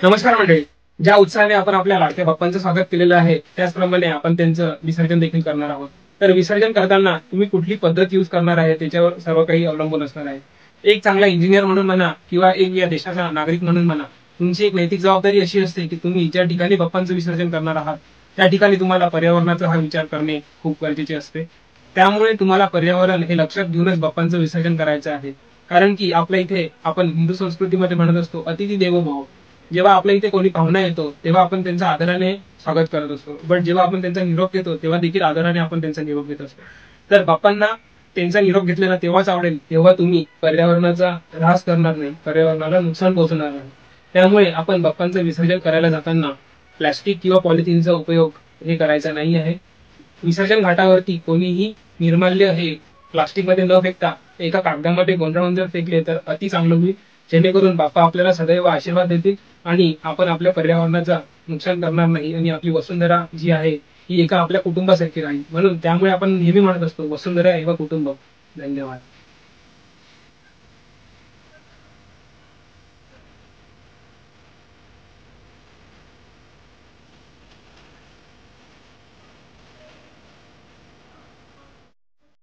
नमस्कार मंडळी. ज्या उत्साहाने आपण आपल्या लाडक्या बाप्पांचं स्वागत केलेलं आहे त्याचप्रमाणे आपण त्यांचं विसर्जन देखील करणार आहोत. तर विसर्जन करताना तुम्ही कुठली पद्धत यूज करणार आहे त्याच्यावर सर्व काही अवलंबून असणार आहे. एक चांगला इंजिनियर म्हणून म्हणा किंवा एक या देशाचा नागरिक म्हणून म्हणा, तुमची एक नैतिक जबाबदारी अशी असते की तुम्ही ज्या ठिकाणी बाप्पांचं विसर्जन करणार आहात त्या ठिकाणी तुम्हाला पर्यावरणाचा हा विचार करणे खूप गरजेचे असते. त्यामुळे तुम्हाला पर्यावरण हे लक्षात घेऊनच बाप्पांचं विसर्जन करायचं आहे. कारण की आपल्या इथे आपण हिंदू संस्कृतीमध्ये म्हणत असतो अतिथी देवो भव. जेव्हा आपल्या इथे कोणी पाहुणा येतो तेव्हा आपण त्यांचा आदराने स्वागत करत असतो, बट जेव्हा आपण त्यांचा निरोप घेतो तेव्हा देखील आदराने आपण त्यांचा निरोप घेत असतो. तर बाप्पांना त्यांचा निरोप घेतलेला तेव्हाच आवडेल जेव्हा तुम्ही पर्यावरणाचा ऱ्हास करणार नाही, पर्यावरणाला नुकसान पोहोचणार नाही. त्यामुळे आपण बाप्पांचं विसर्जन करायला जाताना प्लास्टिक किंवा पॉलिथिनचा उपयोग हे करायचा नाही आहे. विसर्जन घाटावरती कोणीही निर्माल्य हे प्लास्टिकमध्ये न फेकता एका कागदामध्ये गुंडाळून जर फेकले तर अति चांगलं होईल, जेणेकरून बाप्पा आपल्याला सदैव आशीर्वाद देतील आणि आपण आपल्या पर्यावरणाचा नुकसान करणार नाही आणि आपली वसुंधरा जी आहे ही एका आपल्या कुटुंबासारखी राहील. म्हणून त्यामुळे आपण नेहमी म्हणत असतो वसुंधरा एव कुटुंब. धन्यवाद.